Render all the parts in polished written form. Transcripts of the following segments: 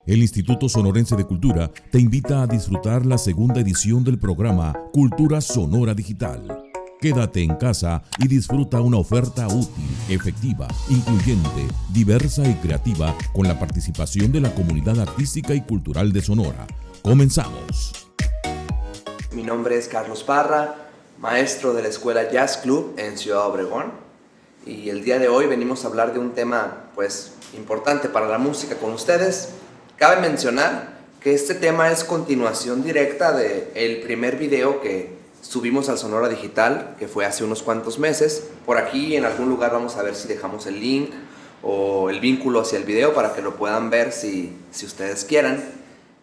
El Instituto Sonorense de Cultura te invita a disfrutar la segunda edición del programa Cultura Sonora Digital. Quédate en casa y disfruta una oferta útil, efectiva, incluyente, diversa y creativa con la participación de la comunidad artística y cultural de Sonora. Comenzamos. Mi nombre es Carlos Parra, maestro de la Escuela Jazz Club en Ciudad Obregón, y el día de hoy venimos a hablar de un tema importante para la música con ustedes. Cabe mencionar que este tema es continuación directa del primer video que subimos al Sonora Digital, que fue hace unos cuantos meses. Por aquí en algún lugar vamos a ver si dejamos el link o el vínculo hacia el video para que lo puedan ver si ustedes quieran.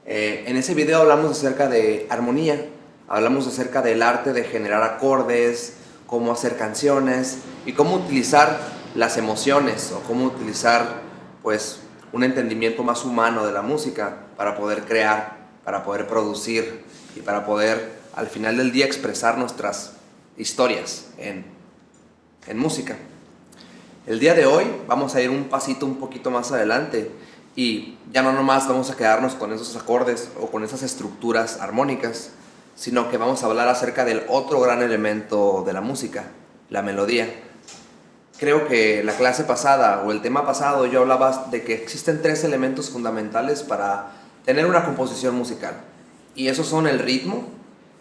En ese video hablamos acerca de armonía, hablamos acerca del arte de generar acordes, cómo hacer canciones y cómo utilizar las emociones o cómo utilizar un entendimiento más humano de la música para poder crear, para poder producir y para poder al final del día expresar nuestras historias en música. El día de hoy vamos a ir un pasito un poquito más adelante y ya no nomás vamos a quedarnos con esos acordes o con esas estructuras armónicas, sino que vamos a hablar acerca del otro gran elemento de la música, la melodía. Creo que la clase pasada o el tema pasado yo hablaba de que existen tres elementos fundamentales para tener una composición musical. Y esos son el ritmo,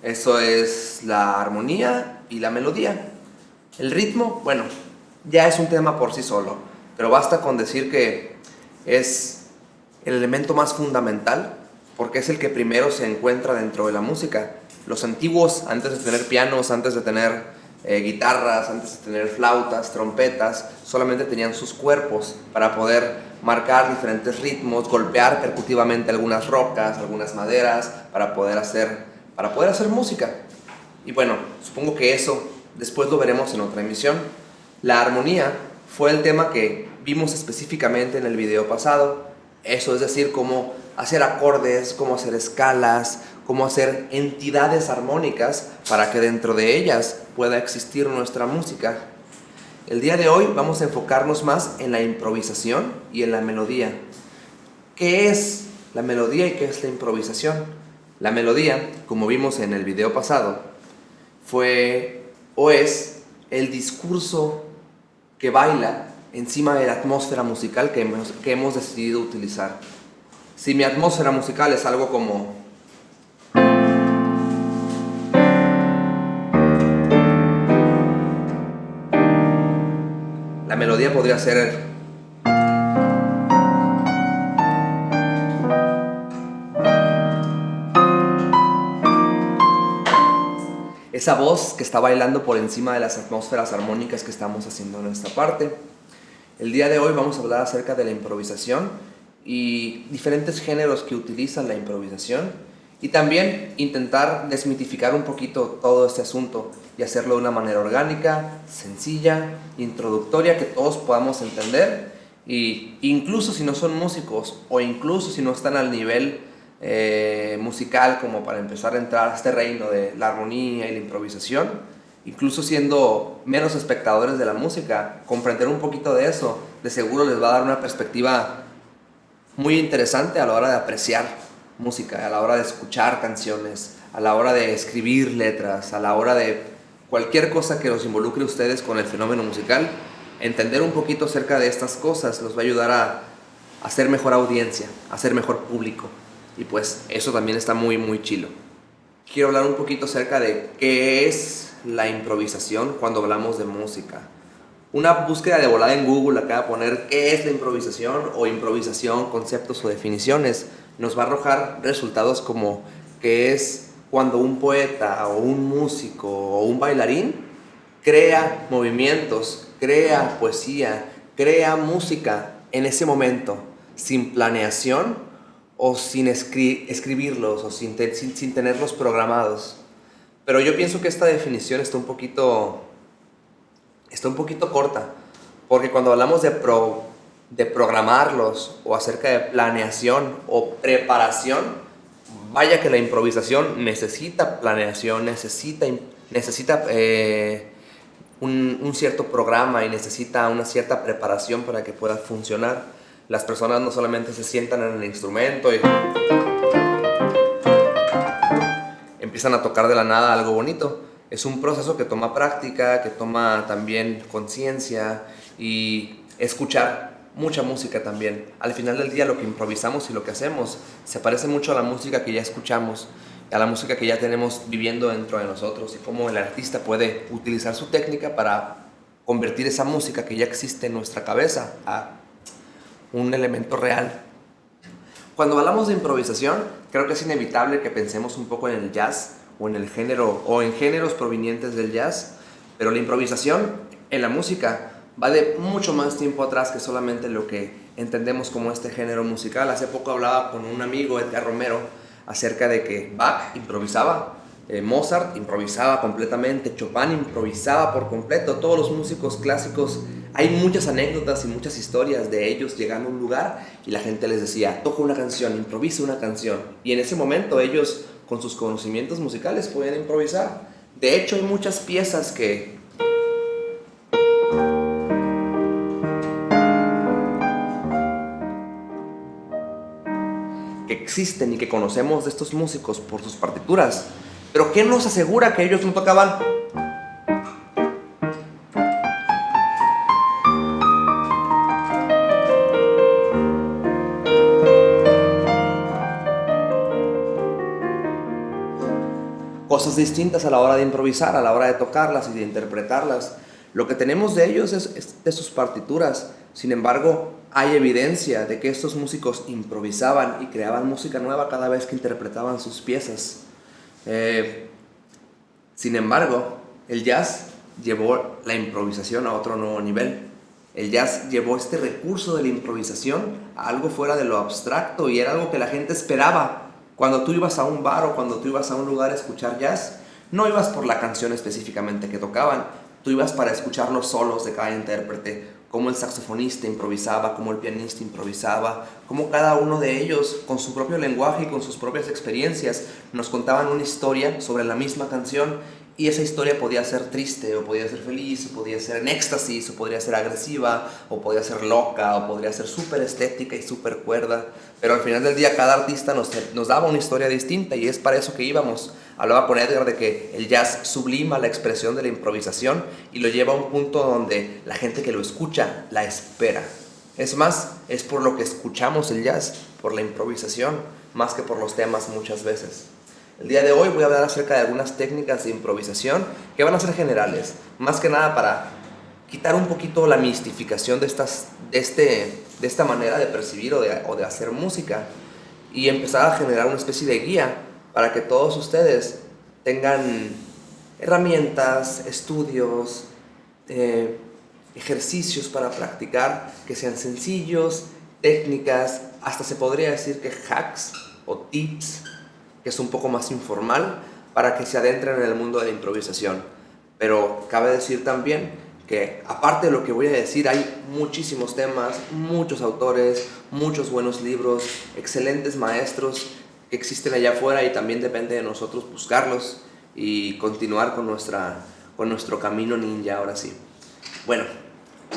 eso es la armonía y la melodía. El ritmo, ya es un tema por sí solo, pero basta con decir que es el elemento más fundamental porque es el que primero se encuentra dentro de la música. Los antiguos, antes de tener pianos, antes de tener guitarras, antes de tener flautas, trompetas, solamente tenían sus cuerpos para poder marcar diferentes ritmos, golpear percutivamente algunas rocas, algunas maderas, para poder hacer música. Y supongo que eso después lo veremos en otra emisión. La armonía fue el tema que vimos específicamente en el video pasado. Eso es decir, cómo hacer acordes, cómo hacer escalas, cómo hacer entidades armónicas para que dentro de ellas pueda existir nuestra música. El día de hoy vamos a enfocarnos más en la improvisación y en la melodía. ¿Qué es la melodía y qué es la improvisación? La melodía, como vimos en el video pasado, fue o es el discurso que baila encima de la atmósfera musical que hemos decidido utilizar. Si mi atmósfera musical es algo como la melodía podría ser esa voz que está bailando por encima de las atmósferas armónicas que estamos haciendo en esta parte. El día de hoy vamos a hablar acerca de la improvisación y diferentes géneros que utilizan la improvisación y también intentar desmitificar un poquito todo este asunto y hacerlo de una manera orgánica, sencilla, introductoria, que todos podamos entender. Y incluso si no son músicos o incluso si no están al nivel musical como para empezar a entrar a este reino de la armonía y la improvisación, incluso siendo menos espectadores de la música, comprender un poquito de eso de seguro les va a dar una perspectiva muy interesante a la hora de apreciar música, a la hora de escuchar canciones, a la hora de escribir letras, a la hora de cualquier cosa que los involucre a ustedes con el fenómeno musical. Entender un poquito acerca de estas cosas los va a ayudar a ser mejor audiencia, a ser mejor público. Y eso también está muy, muy chilo. Quiero hablar un poquito acerca de qué es la improvisación cuando hablamos de música. Una búsqueda de volada en Google acaba de poner qué es la improvisación o improvisación, conceptos o definiciones. Nos va a arrojar resultados como que es cuando un poeta o un músico o un bailarín crea movimientos, crea poesía, crea música en ese momento, sin planeación o sin escribirlos o sin tenerlos programados. Pero yo pienso que esta definición está un poquito corta, porque cuando hablamos de programarlos o acerca de planeación o preparación, vaya que la improvisación necesita planeación, necesita un cierto programa y necesita una cierta preparación para que pueda funcionar. Las personas no solamente se sientan en el instrumento y empiezan a tocar de la nada algo bonito. Es un proceso que toma práctica, que toma también conciencia y escuchar mucha música también. Al final del día lo que improvisamos y lo que hacemos se parece mucho a la música que ya escuchamos, a la música que ya tenemos viviendo dentro de nosotros, y cómo el artista puede utilizar su técnica para convertir esa música que ya existe en nuestra cabeza a un elemento real. Cuando hablamos de improvisación, creo que es inevitable que pensemos un poco en el jazz o en el género o en géneros provenientes del jazz, pero la improvisación en la música va de mucho más tiempo atrás que solamente lo que entendemos como este género musical. Hace poco hablaba con un amigo, Edgar Romero, acerca de que Bach improvisaba, Mozart improvisaba completamente, Chopin improvisaba por completo, todos los músicos clásicos. Hay muchas anécdotas y muchas historias de ellos llegando a un lugar y la gente les decía: toca una canción, improvisa una canción, y en ese momento ellos, con sus conocimientos musicales, podían improvisar. De hecho, hay muchas piezas que existen y que conocemos de estos músicos por sus partituras, pero ¿qué nos asegura que ellos no tocaban? Cosas distintas a la hora de improvisar, a la hora de tocarlas y de interpretarlas. Lo que tenemos de ellos es de sus partituras. Sin embargo, hay evidencia de que estos músicos improvisaban y creaban música nueva cada vez que interpretaban sus piezas. Sin embargo, el jazz llevó la improvisación a otro nuevo nivel. El jazz llevó este recurso de la improvisación a algo fuera de lo abstracto, y era algo que la gente esperaba. Cuando tú ibas a un bar o cuando tú ibas a un lugar a escuchar jazz, no ibas por la canción específicamente que tocaban, tú ibas para escuchar los solos de cada intérprete, cómo el saxofonista improvisaba, cómo el pianista improvisaba, cómo cada uno de ellos, con su propio lenguaje y con sus propias experiencias, nos contaban una historia sobre la misma canción, y esa historia podía ser triste, o podía ser feliz, o podía ser en éxtasis, o podría ser agresiva, o podía ser loca, o podría ser súper estética y súper cuerda. Pero al final del día cada artista nos daba una historia distinta, y es para eso que íbamos. Hablaba con Edgar de que el jazz sublima la expresión de la improvisación y lo lleva a un punto donde la gente que lo escucha la espera. Es más, es por lo que escuchamos el jazz, por la improvisación, más que por los temas muchas veces. El día de hoy voy a hablar acerca de algunas técnicas de improvisación que van a ser generales, más que nada para quitar un poquito la mistificación de esta manera de percibir o de hacer música, y empezar a generar una especie de guía para que todos ustedes tengan herramientas, estudios, ejercicios para practicar, que sean sencillos, técnicas, hasta se podría decir que hacks o tips, que es un poco más informal, para que se adentren en el mundo de la improvisación. Pero cabe decir también que, aparte de lo que voy a decir, hay muchísimos temas, muchos autores, muchos buenos libros, excelentes maestros que existen allá afuera, y también depende de nosotros buscarlos y continuar con nuestro camino ninja. Ahora sí. Bueno,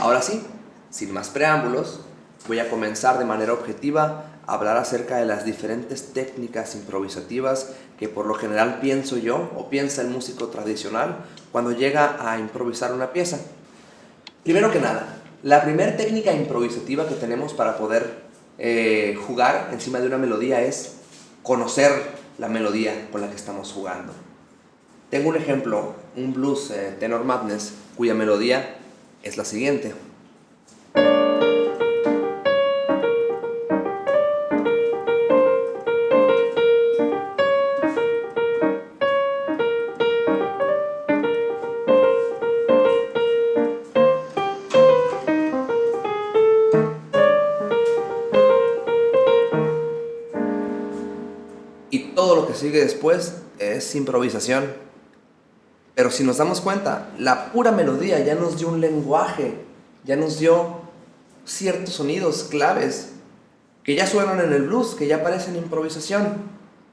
ahora sí, sin más preámbulos, voy a comenzar de manera objetiva a hablar acerca de las diferentes técnicas improvisativas que por lo general pienso yo o piensa el músico tradicional cuando llega a improvisar una pieza. Primero que nada, la primera técnica improvisativa que tenemos para poder jugar encima de una melodía es conocer la melodía con la que estamos jugando. Tengo un ejemplo, un blues, Tenor Madness, cuya melodía es la siguiente. Y todo lo que sigue después es improvisación. Pero si nos damos cuenta, la pura melodía ya nos dio un lenguaje, ya nos dio ciertos sonidos claves que ya suenan en el blues, que ya parecen improvisación.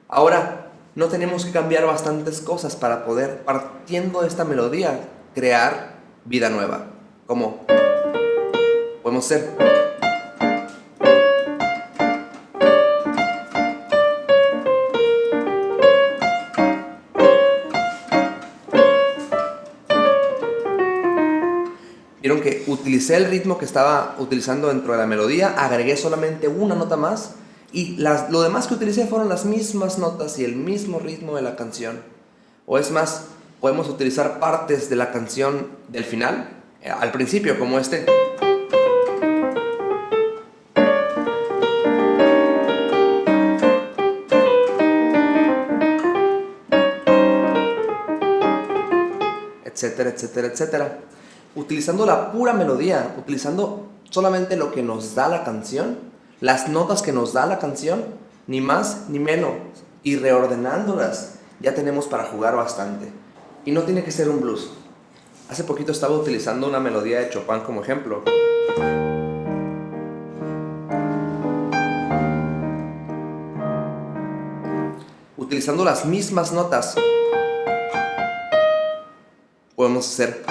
Ahora, no tenemos que cambiar bastantes cosas para poder, partiendo de esta melodía, crear vida nueva. Como podemos hacer. utilicé el ritmo que estaba utilizando dentro de la melodía, agregué solamente una nota más y lo demás que utilicé fueron las mismas notas y el mismo ritmo de la canción. O es más, podemos utilizar partes de la canción del final, al principio, como este. Etcétera, etcétera, etcétera. Utilizando la pura melodía, utilizando solamente lo que nos da la canción, las notas que nos da la canción, ni más ni menos, y reordenándolas, ya tenemos para jugar bastante. Y no tiene que ser un blues. Hace poquito estaba utilizando una melodía de Chopin como ejemplo. Utilizando las mismas notas, podemos hacer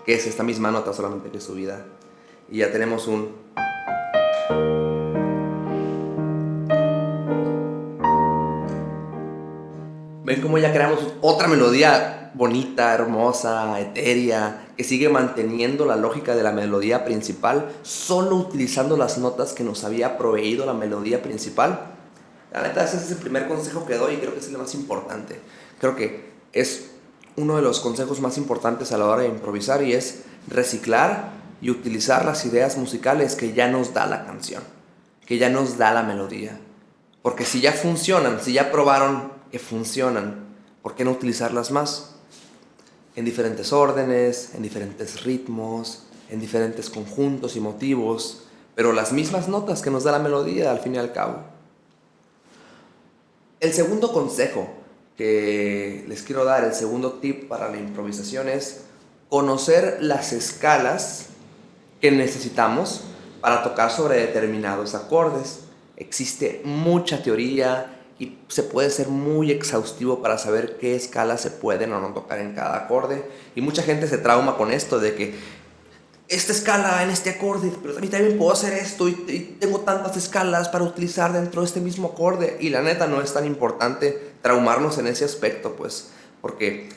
que es esta misma nota, solamente que subida. Y ya tenemos un... ¿Ven cómo ya creamos otra melodía bonita, hermosa, etérea, que sigue manteniendo la lógica de la melodía principal, solo utilizando las notas que nos había proveído la melodía principal? La neta, ese es el primer consejo que doy y creo que es el más importante. Creo que es uno de los consejos más importantes a la hora de improvisar, y es reciclar y utilizar las ideas musicales que ya nos da la canción, que ya nos da la melodía. Porque si ya funcionan, si ya probaron que funcionan, ¿por qué no utilizarlas más? En diferentes órdenes, en diferentes ritmos, en diferentes conjuntos y motivos, pero las mismas notas que nos da la melodía al fin y al cabo. El segundo consejo que les quiero dar, el segundo tip para la improvisación, es conocer las escalas que necesitamos para tocar sobre determinados acordes. Existe mucha teoría y se puede ser muy exhaustivo para saber qué escalas se pueden o no tocar en cada acorde, y mucha gente se trauma con esto de que esta escala en este acorde, pero también puedo hacer esto y tengo tantas escalas para utilizar dentro de este mismo acorde. Y la neta, no es tan importante traumarnos en ese aspecto, pues, porque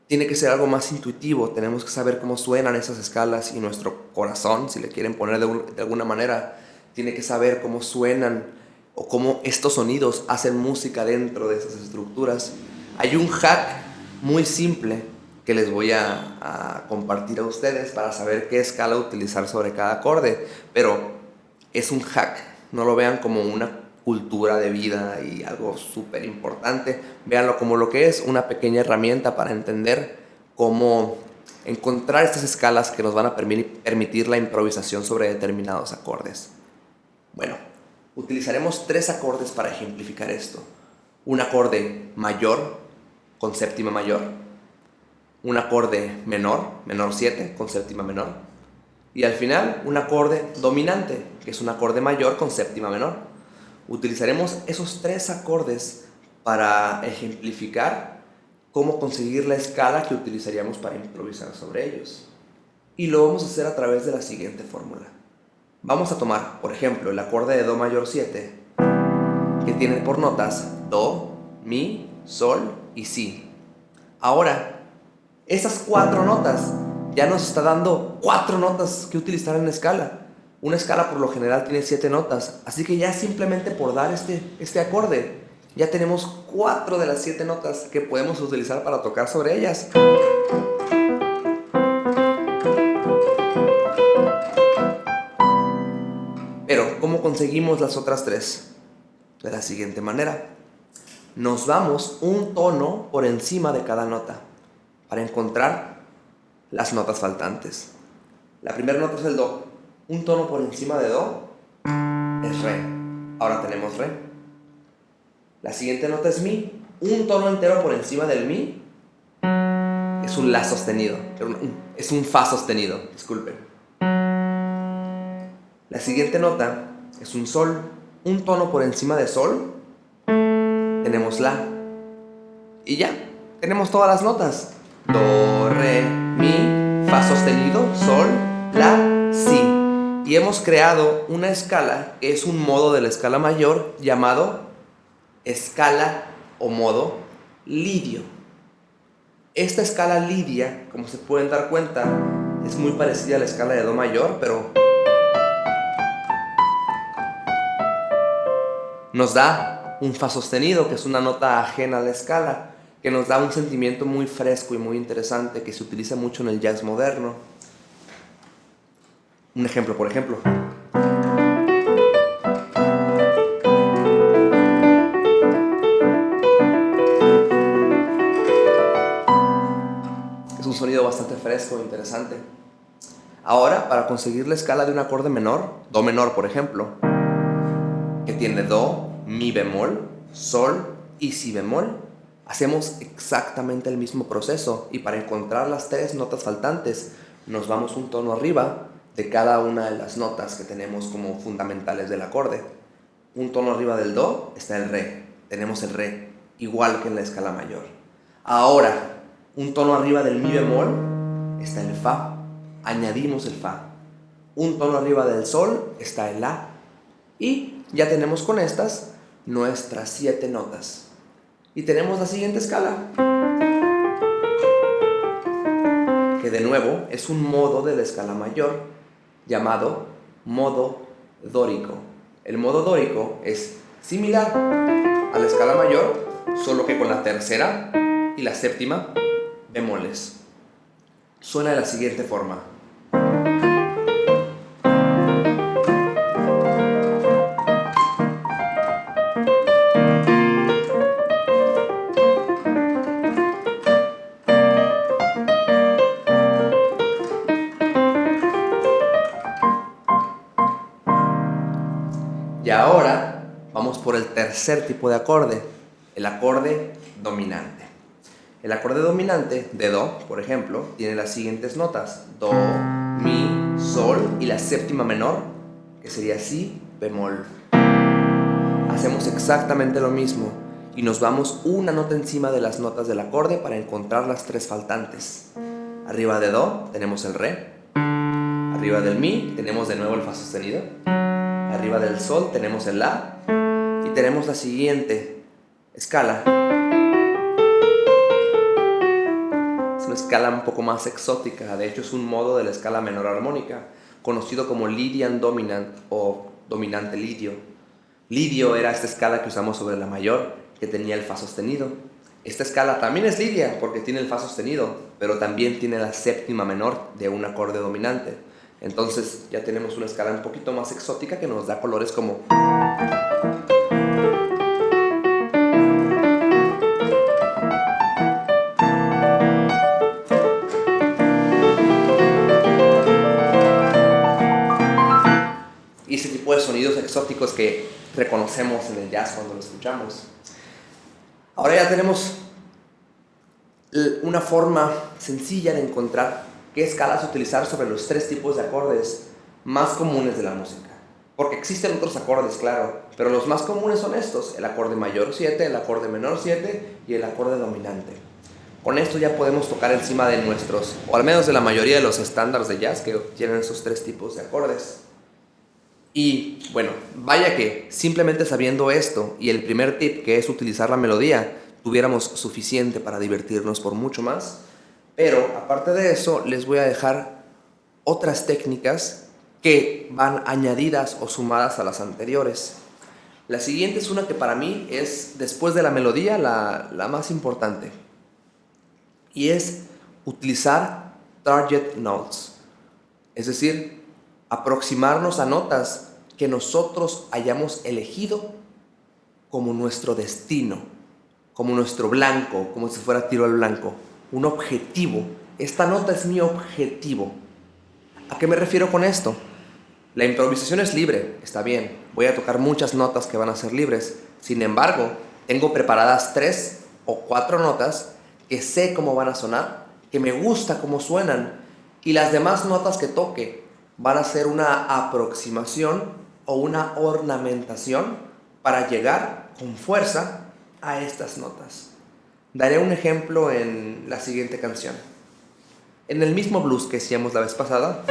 tiene que ser algo más intuitivo. Tenemos que saber cómo suenan esas escalas, y nuestro corazón, si le quieren poner de alguna manera, tiene que saber cómo suenan o cómo estos sonidos hacen música dentro de esas estructuras. Hay un hack muy simple que les voy a compartir a ustedes para saber qué escala utilizar sobre cada acorde, pero es un hack, no lo vean como una cultura de vida y algo súper importante, véanlo como lo que es, una pequeña herramienta para entender cómo encontrar estas escalas que nos van a permitir la improvisación sobre determinados acordes. Bueno, utilizaremos 3 acordes para ejemplificar esto: un acorde mayor con séptima mayor, un acorde menor, menor 7, con séptima menor, y al final un acorde dominante, que es un acorde mayor con séptima menor. Utilizaremos esos 3 acordes para ejemplificar cómo conseguir la escala que utilizaríamos para improvisar sobre ellos. Y lo vamos a hacer a través de la siguiente fórmula. Vamos a tomar, por ejemplo, el acorde de Do mayor 7, que tiene por notas Do, Mi, Sol y Si. Ahora, esas 4 notas ya nos está dando 4 notas que utilizar en escala. Una escala por lo general tiene 7 notas, así que ya simplemente por dar este acorde, ya tenemos 4 de las 7 notas que podemos utilizar para tocar sobre ellas. Pero, ¿cómo conseguimos las otras 3? De la siguiente manera. Nos vamos un tono por encima de cada nota para encontrar las notas faltantes. La primera nota es el Do. Un tono por encima de Do es Re. Ahora tenemos Re. La siguiente nota es Mi. Un tono entero por encima del Mi es un La sostenido. Es un Fa sostenido, disculpen. La siguiente nota es un Sol. Un tono por encima de Sol tenemos La. Y ya, tenemos todas las notas. Do, Re, Mi, Fa sostenido, Sol, La, Si. Y hemos creado una escala que es un modo de la escala mayor llamado escala o modo lidio. Esta escala lidia, como se pueden dar cuenta, es muy parecida a la escala de Do mayor, pero nos da un Fa sostenido, que es una nota ajena a la escala, que nos da un sentimiento muy fresco y muy interesante que se utiliza mucho en el jazz moderno. Un ejemplo, por ejemplo. Es un sonido bastante fresco e interesante. Ahora, para conseguir la escala de un acorde menor, Do menor, por ejemplo, que tiene Do, Mi bemol, Sol y Si bemol, hacemos exactamente el mismo proceso, y para encontrar las 3 notas faltantes nos vamos un tono arriba de cada una de las notas que tenemos como fundamentales del acorde. Un tono arriba del Do está el Re, tenemos el Re, igual que en la escala mayor. Ahora, un tono arriba del Mi bemol está el Fa, añadimos el Fa. Un tono arriba del Sol está el La, y ya tenemos con estas nuestras 7 notas. Y tenemos la siguiente escala, que de nuevo es un modo de la escala mayor llamado modo dórico. El modo dórico es similar a la escala mayor, solo que con la tercera y la séptima bemoles. Suena de la siguiente forma. Y ahora vamos por el tercer tipo de acorde, el acorde dominante. El acorde dominante de Do, por ejemplo, tiene las siguientes notas: Do, Mi, Sol y la séptima menor, que sería Si bemol. Hacemos exactamente lo mismo y nos vamos una nota encima de las notas del acorde para encontrar las 3 faltantes. Arriba de Do tenemos el Re, arriba del Mi tenemos de nuevo el Fa sostenido, arriba del Sol tenemos el La, y tenemos la siguiente escala. Es una escala un poco más exótica, de hecho es un modo de la escala menor armónica, conocido como Lydian dominant o dominante lidio. Lidio era esta escala que usamos sobre la mayor, que tenía el Fa sostenido. Esta escala también es lidia porque tiene el Fa sostenido, pero también tiene la séptima menor de un acorde dominante. Entonces ya tenemos una escala un poquito más exótica que nos da colores como... y ese tipo de sonidos exóticos que reconocemos en el jazz cuando lo escuchamos. Ahora ya tenemos una forma sencilla de encontrar qué escalas utilizar sobre los 3 tipos de acordes más comunes de la música. Porque existen otros acordes, claro, pero los más comunes son estos: el acorde mayor 7, el acorde menor 7 y el acorde dominante. Con esto ya podemos tocar encima de nuestros, o al menos de la mayoría de los estándares de jazz que tienen esos 3 tipos de acordes. Y bueno, vaya que simplemente sabiendo esto y el primer tip, que es utilizar la melodía, tuviéramos suficiente para divertirnos por mucho más. Pero aparte de eso, les voy a dejar otras técnicas que van añadidas o sumadas a las anteriores. La siguiente es una que para mí es, después de la melodía, la más importante. Y es utilizar target notes. Es decir, aproximarnos a notas que nosotros hayamos elegido como nuestro destino, como nuestro blanco, como si fuera tiro al blanco, un objetivo. Esta nota es mi objetivo. ¿A qué me refiero con esto? La improvisación es libre, está bien, voy a tocar muchas notas que van a ser libres. Sin embargo, tengo preparadas 3 o 4 notas que sé cómo van a sonar, que me gusta cómo suenan, y las demás notas que toque van a ser una aproximación o una ornamentación para llegar con fuerza a estas notas. Daré un ejemplo en la siguiente canción. En el mismo blues que hacíamos la vez pasada,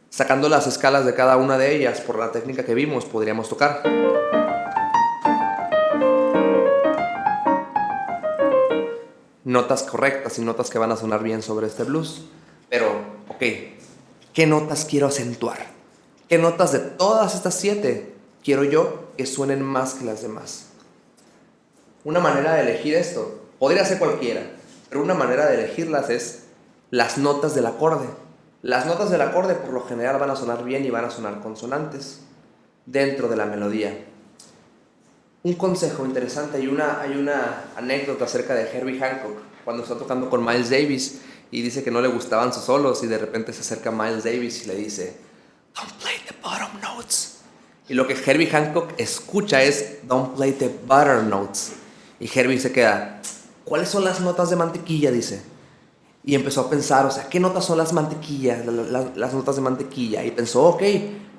sacando las escalas de cada una de ellas por la técnica que vimos, podríamos tocar. notas correctas y notas que van a sonar bien sobre este blues. Pero, ok, ¿qué notas quiero acentuar? ¿Qué notas de todas estas 7 quiero yo que suenen más que las demás? Una manera de elegir esto, podría ser cualquiera, pero una manera de elegirlas es las notas del acorde. Las notas del acorde por lo general van a sonar bien y van a sonar consonantes dentro de la melodía. Un consejo interesante, hay una anécdota acerca de Herbie Hancock cuando está tocando con Miles Davis y dice que no le gustaban sus solos y de repente se acerca Miles Davis y le dice "Don't play the bottom notes", y lo que Herbie Hancock escucha es "Don't play the butter notes", y Herbie se queda "¿Cuáles son las notas de mantequilla?", dice, y empezó a pensar, o sea, ¿qué notas son las mantequillas? Las notas de mantequilla, y pensó, ok,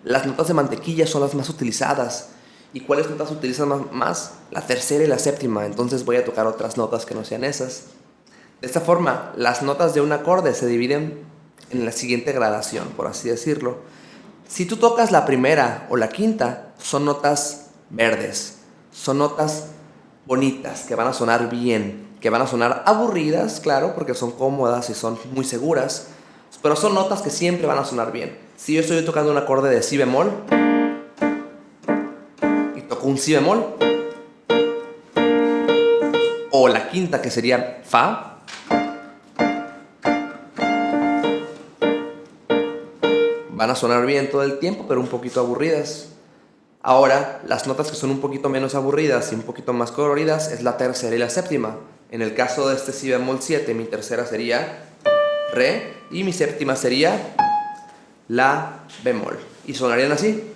las notas de mantequilla son las más utilizadas. ¿Y cuáles notas utilizan más? La tercera y la séptima. Entonces voy a tocar otras notas que no sean esas. De esta forma, las notas de un acorde se dividen en la siguiente gradación, por así decirlo. Si tú tocas la primera o la quinta, son notas verdes. Son notas bonitas, que van a sonar bien, que van a sonar aburridas, claro, porque son cómodas y son muy seguras, pero son notas que siempre van a sonar bien. Si yo estoy tocando un acorde de si bemol, un si bemol, o la quinta que sería fa, van a sonar bien todo el tiempo, pero un poquito aburridas. Ahora, las notas que son un poquito menos aburridas y un poquito más coloridas es la tercera y la séptima. En el caso de este si bemol 7, mi tercera sería re y mi séptima sería la bemol, y sonarían así.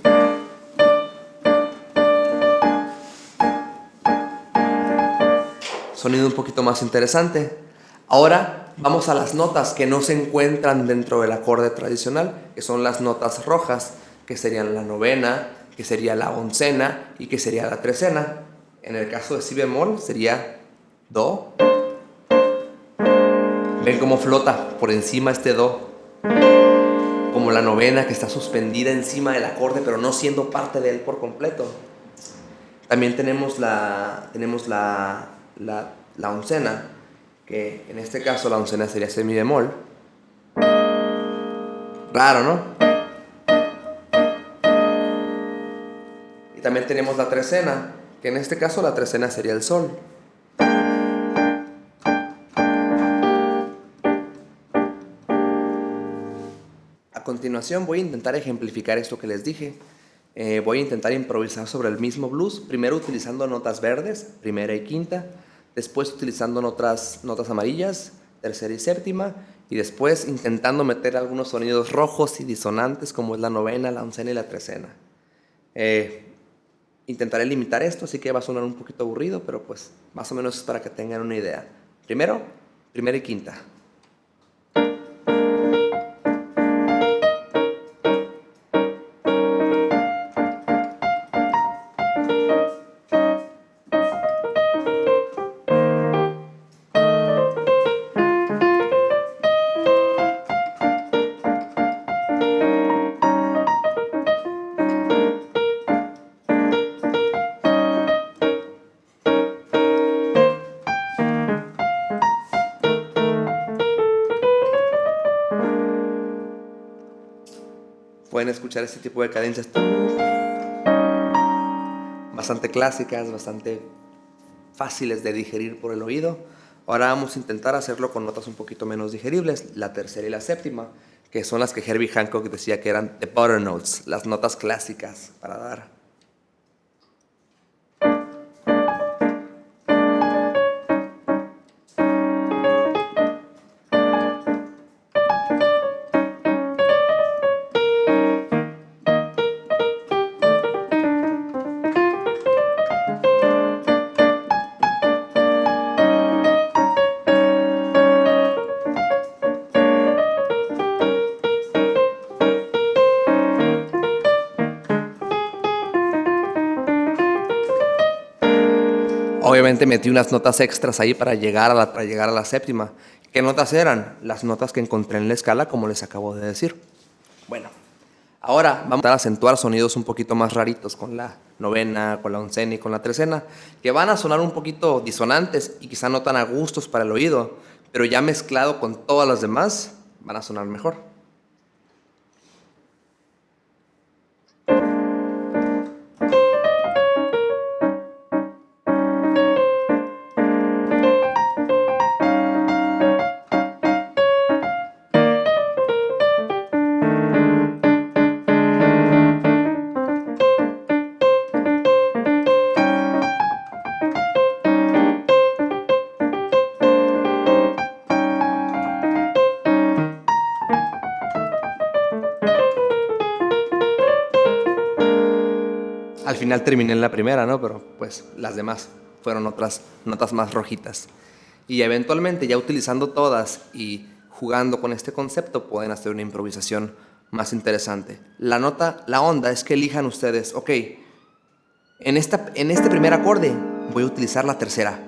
Sonido un poquito más interesante. Ahora vamos a las notas que no se encuentran dentro del acorde tradicional, que son las notas rojas, que serían la novena, que sería la oncena y que sería la trecena. En el caso de si bemol sería do. Ven cómo flota por encima este do, como la novena que está suspendida encima del acorde pero no siendo parte de él por completo. También tenemos la oncena, que en este caso la oncena sería semi bemol. Raro, ¿no? Y también tenemos la trecena, que en este caso la trecena sería el sol. A continuación voy a intentar ejemplificar esto que les dije. Voy a intentar improvisar sobre el mismo blues, primero utilizando notas verdes, primera y quinta, después utilizando notas amarillas, tercera y séptima, y después intentando meter algunos sonidos rojos y disonantes como es la novena, la oncena y la trecena. Intentaré limitar esto, así que va a sonar un poquito aburrido, pero pues más o menos es para que tengan una idea. Primero, primera y quinta. Pueden escuchar este tipo de cadencias bastante clásicas, bastante fáciles de digerir por el oído. Ahora vamos a intentar hacerlo con notas un poquito menos digeribles, la tercera y la séptima, que son las que Herbie Hancock decía que eran the butter notes, las notas clásicas para dar. Obviamente metí unas notas extras ahí para llegar a la séptima. ¿Qué notas eran? Las notas que encontré en la escala, como les acabo de decir. Bueno, Ahora vamos a acentuar sonidos un poquito más raritos con la novena, con la oncena y con la trecena, que van a sonar un poquito disonantes y quizá no tan a gustos para el oído, pero ya mezclado con todas las demás, van a sonar mejor. Al final terminé en la primera, ¿no? Pero pues las demás fueron otras notas más rojitas. Y eventualmente, ya utilizando todas y jugando con este concepto, pueden hacer una improvisación más interesante. La onda es que elijan ustedes, ok, en este primer acorde voy a utilizar la tercera.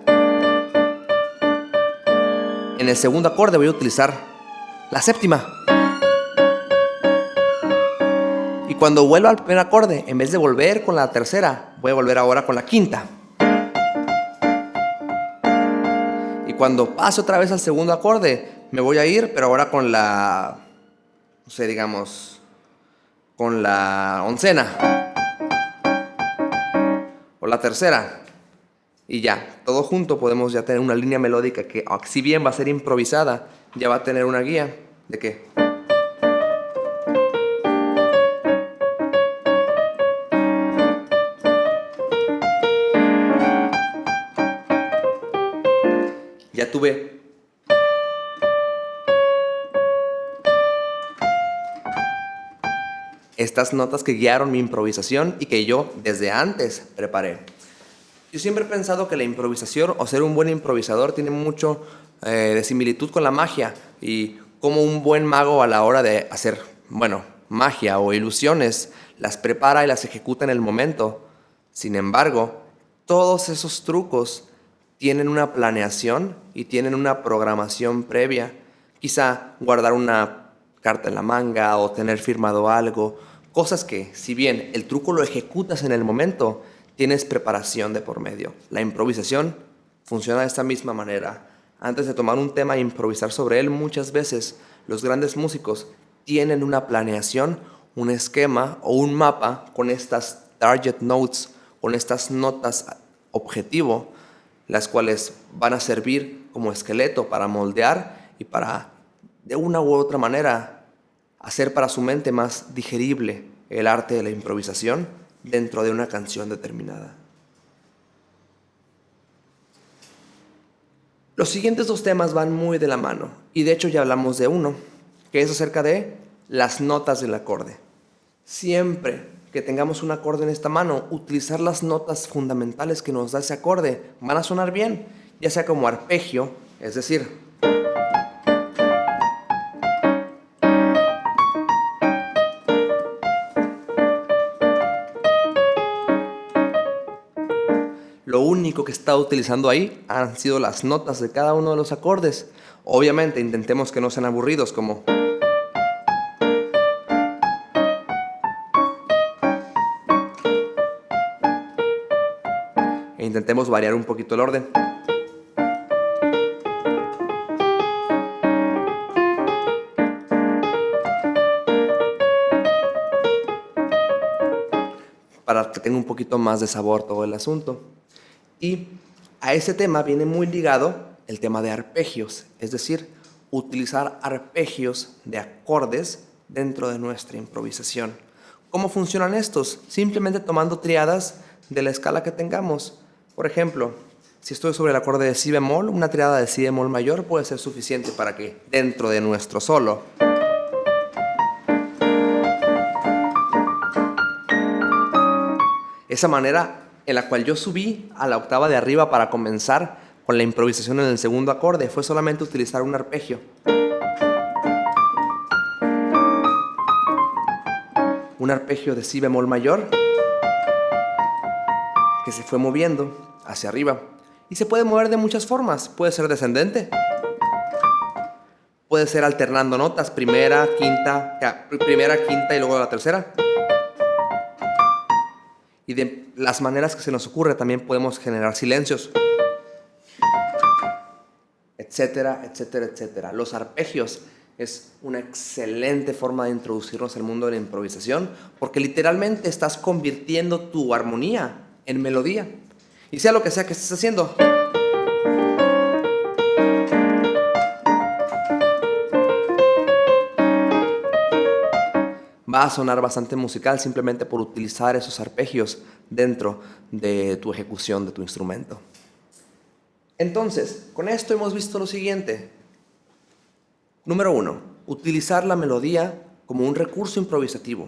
En el segundo acorde voy a utilizar la séptima. Y cuando vuelva al primer acorde, en vez de volver con la tercera, voy a volver ahora con la quinta. Y cuando pase otra vez al segundo acorde, me voy a ir, pero ahora con la, no sé, digamos, con la oncena. O la tercera. Y ya, todo junto podemos ya tener una línea melódica que, si bien va a ser improvisada, ya va a tener una guía de que... Ya tuve estas notas que guiaron mi improvisación y que yo desde antes preparé. Yo siempre he pensado que la improvisación o ser un buen improvisador tiene mucho de similitud con la magia, y como un buen mago a la hora de hacer, magia o ilusiones, las prepara y las ejecuta en el momento. Sin embargo, todos esos trucos tienen una planeación y tienen una programación previa. Quizá guardar una carta en la manga o tener firmado algo. Cosas que, si bien el truco lo ejecutas en el momento, tienes preparación de por medio. La improvisación funciona de esta misma manera. Antes de tomar un tema e improvisar sobre él, muchas veces los grandes músicos tienen una planeación, un esquema o un mapa con estas target notes, con estas notas objetivo, las cuales van a servir como esqueleto para moldear y para, de una u otra manera, hacer para su mente más digerible el arte de la improvisación dentro de una canción determinada. Los siguientes dos temas van muy de la mano, y de hecho ya hablamos de uno, que es acerca de las notas del acorde. Siempre que tengamos un acorde en esta mano, utilizar las notas fundamentales que nos da ese acorde van a sonar bien, ya sea como arpegio, es decir, lo único que he estado utilizando ahí han sido las notas de cada uno de los acordes. Obviamente intentemos que no sean aburridos, como... E intentemos variar un poquito el orden. Para que tenga un poquito más de sabor todo el asunto. Y a ese tema viene muy ligado el tema de arpegios, es decir, utilizar arpegios de acordes dentro de nuestra improvisación. ¿Cómo funcionan estos? Simplemente tomando triadas de la escala que tengamos. Por ejemplo, si estoy sobre el acorde de si bemol, una triada de si bemol mayor puede ser suficiente para que dentro de nuestro solo esa manera en la cual yo subí a la octava de arriba para comenzar con la improvisación en el segundo acorde fue solamente utilizar un arpegio. Un arpegio de si bemol mayor que se fue moviendo hacia arriba. Y se puede mover de muchas formas. Puede ser descendente, Puede ser alternando notas, primera, quinta y luego la tercera. Y de las maneras que se nos ocurre también podemos generar silencios, etcétera, etcétera, etcétera. Los arpegios es una excelente forma de introducirnos al mundo de la improvisación, porque literalmente estás convirtiendo tu armonía en melodía. Y sea lo que sea que estés haciendo, va a sonar bastante musical simplemente por utilizar esos arpegios dentro de tu ejecución de tu instrumento. Entonces, con esto hemos visto lo siguiente. Número 1, utilizar la melodía como un recurso improvisativo.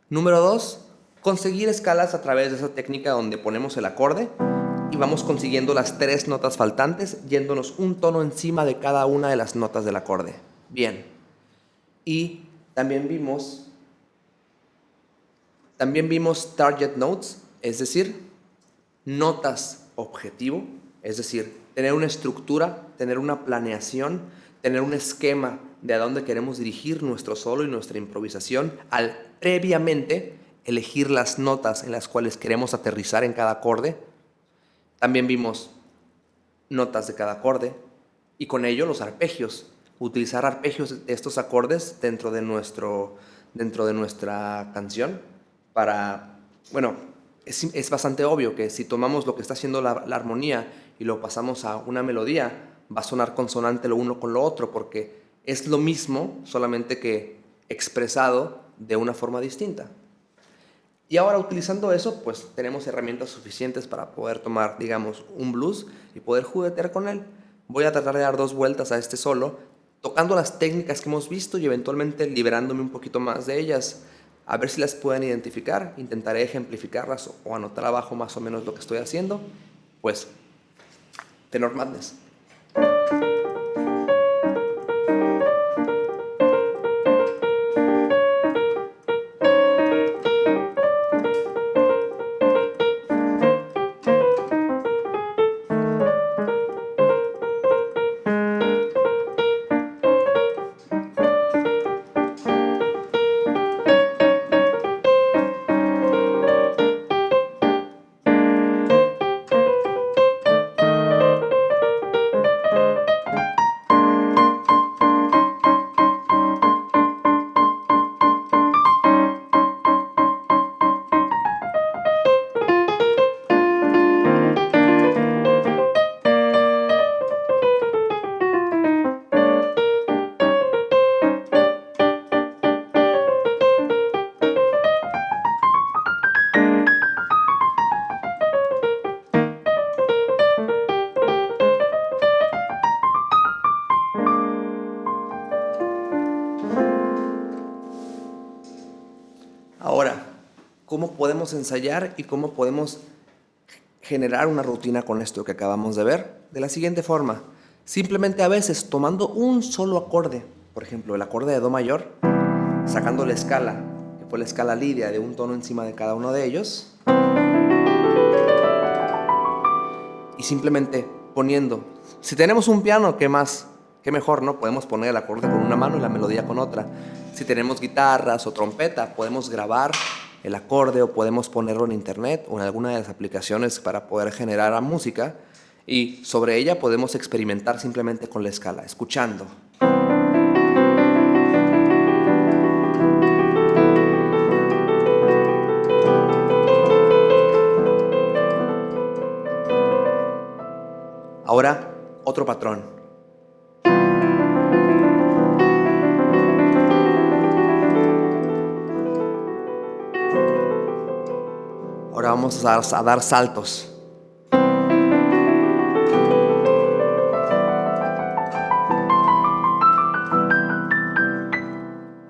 Número 2, conseguir escalas a través de esa técnica donde ponemos el acorde y vamos consiguiendo las 3 notas faltantes, yéndonos un tono encima de cada una de las notas del acorde. Bien. Y también vimos target notes, es decir, notas objetivo, es decir, tener una estructura, tener una planeación, tener un esquema de a dónde queremos dirigir nuestro solo y nuestra improvisación al previamente elegir las notas en las cuales queremos aterrizar en cada acorde. También vimos notas de cada acorde y con ello los arpegios, utilizar arpegios de estos acordes dentro de nuestra canción para, bueno, es bastante obvio que si tomamos lo que está haciendo la armonía y lo pasamos a una melodía, va a sonar consonante lo uno con lo otro, porque es lo mismo, solamente que expresado de una forma distinta. Y ahora, utilizando eso, pues tenemos herramientas suficientes para poder tomar, digamos, un blues y poder juguetear con él. Voy a tratar de dar 2 vueltas a este solo, tocando las técnicas que hemos visto y eventualmente liberándome un poquito más de ellas. A ver si las pueden identificar, intentaré ejemplificarlas o anotar abajo más o menos lo que estoy haciendo. Pues, Tenor Madness. Ahora, ¿cómo podemos ensayar y cómo podemos generar una rutina con esto que acabamos de ver? De la siguiente forma, simplemente a veces tomando un solo acorde, por ejemplo, el acorde de Do mayor, sacando la escala, que fue la escala lidia de un tono encima de cada uno de ellos, y simplemente poniendo, si tenemos un piano, ¿qué más? ¿Qué mejor, no? Podemos poner el acorde con una mano y la melodía con otra. Si tenemos guitarras o trompeta, podemos grabar el acorde o podemos ponerlo en internet o en alguna de las aplicaciones para poder generar música, y sobre ella podemos experimentar simplemente con la escala, escuchando. Ahora, otro patrón. Ahora vamos a dar saltos.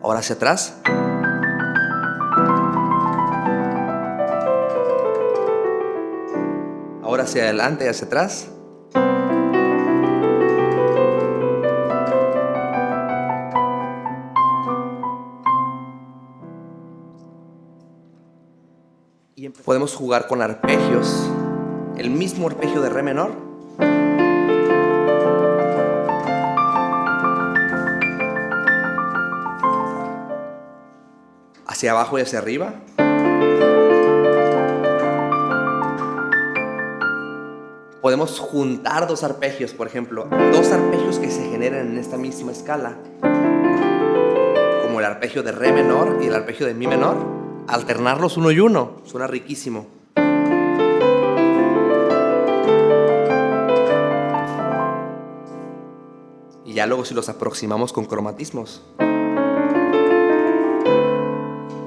Ahora hacia atrás. Ahora hacia adelante y hacia atrás. Y podemos jugar con arpegios, el mismo arpegio de re menor, hacia abajo y hacia arriba. Podemos juntar dos arpegios, por ejemplo, dos arpegios que se generan en esta misma escala, como el arpegio de re menor y el arpegio de mi menor, alternarlos uno y uno, suena riquísimo. Y ya luego si los aproximamos con cromatismos,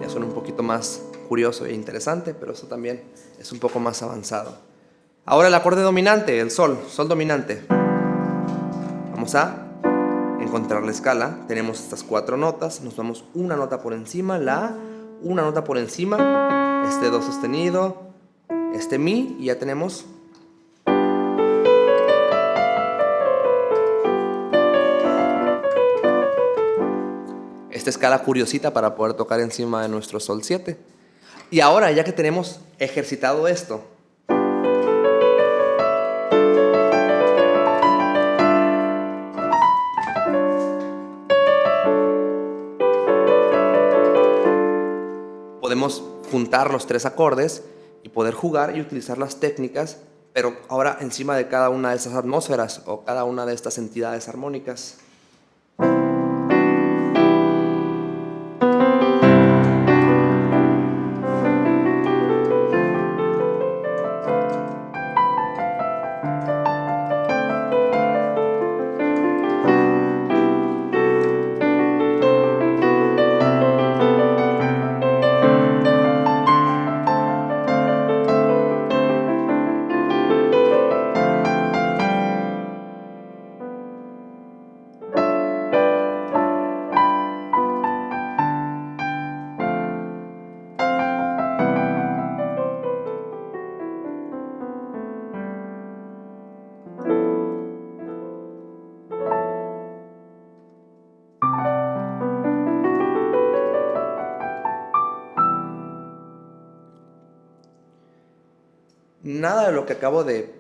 ya suena un poquito más curioso e interesante, pero eso también es un poco más avanzado. Ahora el acorde dominante, el sol dominante. Vamos a encontrar la escala. Tenemos estas 4 notas, nos vamos una nota por encima, la, una nota por encima, este do sostenido, este mi, y ya tenemos esta escala curiosita para poder tocar encima de nuestro sol 7. Y ahora, ya que tenemos ejercitado esto, podemos juntar los 3 acordes y poder jugar y utilizar las técnicas, pero ahora encima de cada una de esas atmósferas o cada una de estas entidades armónicas. Nada de lo que acabo de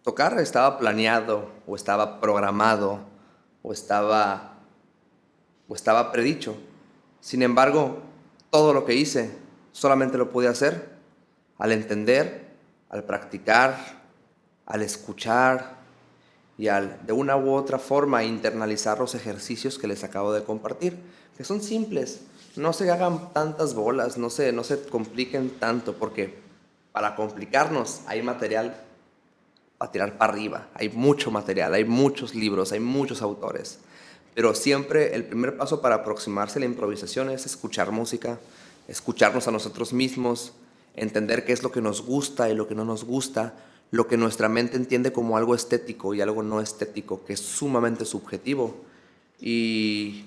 tocar estaba planeado, o estaba programado, o estaba predicho. Sin embargo, todo lo que hice solamente lo pude hacer al entender, al practicar, al escuchar y al, de una u otra forma, internalizar los ejercicios que les acabo de compartir, que son simples. No se hagan tantas bolas, no se compliquen tanto, porque para complicarnos hay material para tirar para arriba, hay mucho material, hay muchos libros, hay muchos autores, pero siempre el primer paso para aproximarse a la improvisación es escuchar música, escucharnos a nosotros mismos, entender qué es lo que nos gusta y lo que no nos gusta, lo que nuestra mente entiende como algo estético y algo no estético, que es sumamente subjetivo, y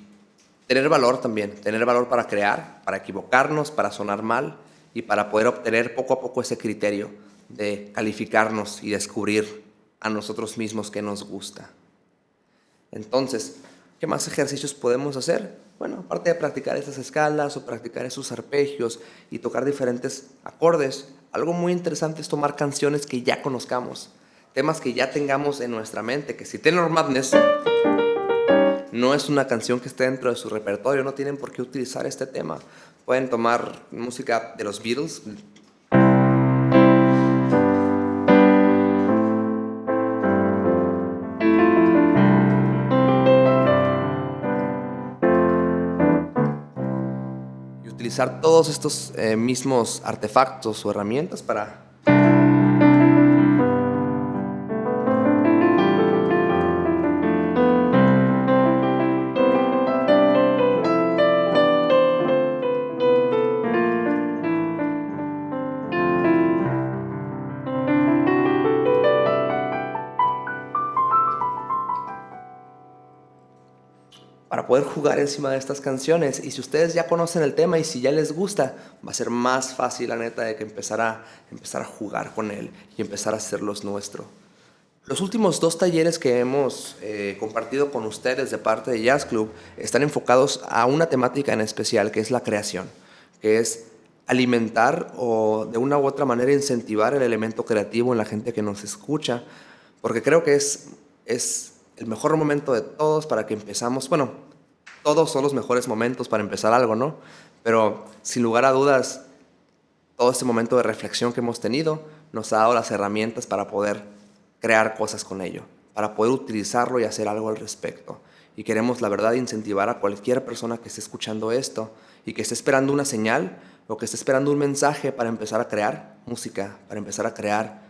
tener valor también, tener valor para crear, para equivocarnos, para sonar mal, y para poder obtener poco a poco ese criterio de calificarnos y descubrir a nosotros mismos qué nos gusta. Entonces, ¿qué más ejercicios podemos hacer? Bueno, aparte de practicar esas escalas o practicar esos arpegios y tocar diferentes acordes, algo muy interesante es tomar canciones que ya conozcamos, temas que ya tengamos en nuestra mente, que si Tenor Madness no es una canción que esté dentro de su repertorio, no tienen por qué utilizar este tema. Pueden tomar música de los Beatles. Y utilizar todos estos mismos artefactos o herramientas para poder jugar encima de estas canciones. Y si ustedes ya conocen el tema y si ya les gusta, va a ser más fácil, la neta, de que empezar a jugar con él y empezar a hacerlos nuestro. Los últimos 2 talleres que hemos compartido con ustedes de parte de Jazz Club están enfocados a una temática en especial, que es la creación, que es alimentar o de una u otra manera incentivar el elemento creativo en la gente que nos escucha, porque creo que es el mejor momento de todos para que empezamos. Bueno, todos son los mejores momentos para empezar algo, ¿no? Pero sin lugar a dudas, todo este momento de reflexión que hemos tenido nos ha dado las herramientas para poder crear cosas con ello, para poder utilizarlo y hacer algo al respecto. Y queremos, la verdad, incentivar a cualquier persona que esté escuchando esto y que esté esperando una señal o que esté esperando un mensaje para empezar a crear música, para empezar a crear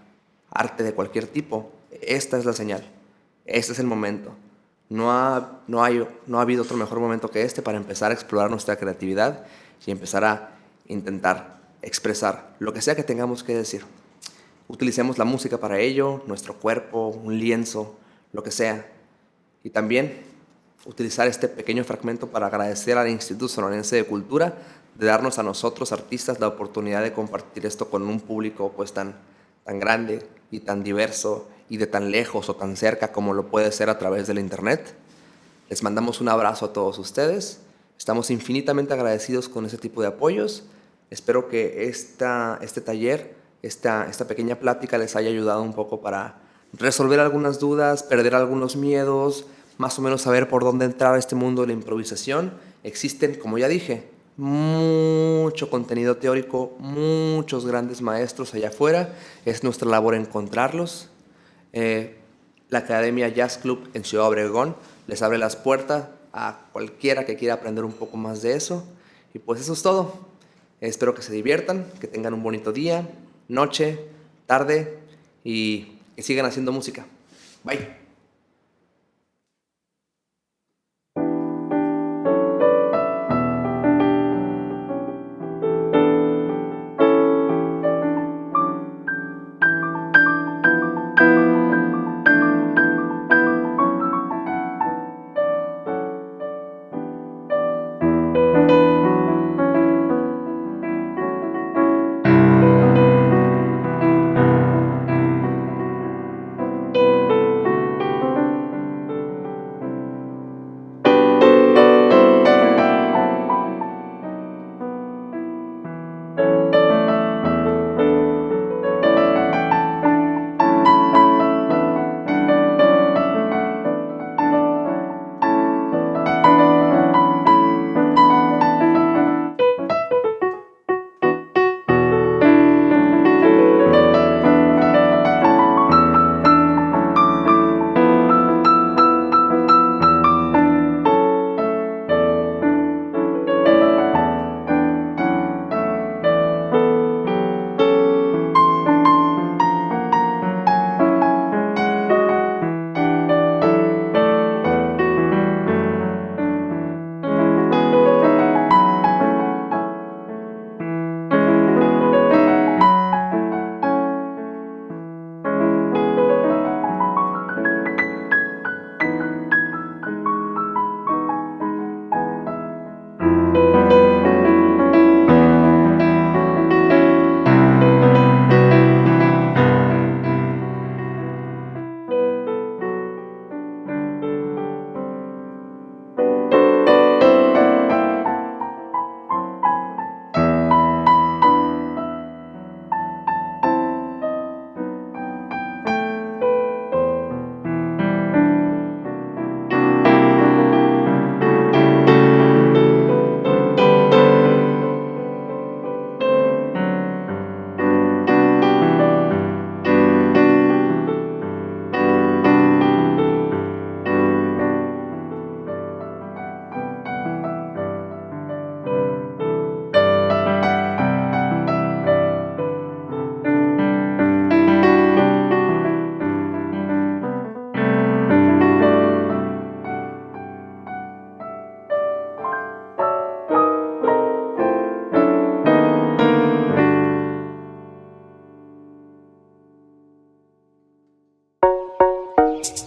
arte de cualquier tipo. Esta es la señal. Este es el momento. No ha habido otro mejor momento que este para empezar a explorar nuestra creatividad y empezar a intentar expresar lo que sea que tengamos que decir. Utilicemos la música para ello, nuestro cuerpo, un lienzo, lo que sea. Y también utilizar este pequeño fragmento para agradecer al Instituto Sonorense de Cultura de darnos a nosotros, artistas, la oportunidad de compartir esto con un público pues tan grande y tan diverso y de tan lejos o tan cerca como lo puede ser a través del internet. Les mandamos un abrazo a todos ustedes. Estamos infinitamente agradecidos con ese tipo de apoyos. Espero que este taller, esta pequeña plática les haya ayudado un poco para resolver algunas dudas, perder algunos miedos, más o menos saber por dónde entrar a este mundo de la improvisación. Existen, como ya dije, mucho contenido teórico, muchos grandes maestros allá afuera. Es nuestra labor encontrarlos. La Academia Jazz Club en Ciudad Obregón les abre las puertas a cualquiera que quiera aprender un poco más de eso. Y pues eso es todo. Espero que se diviertan, que tengan un bonito día, noche, tarde y que sigan haciendo música. Bye.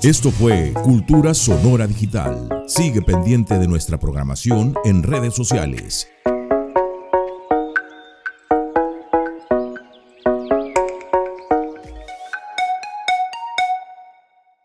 Esto fue Cultura Sonora Digital. Sigue pendiente de nuestra programación en redes sociales.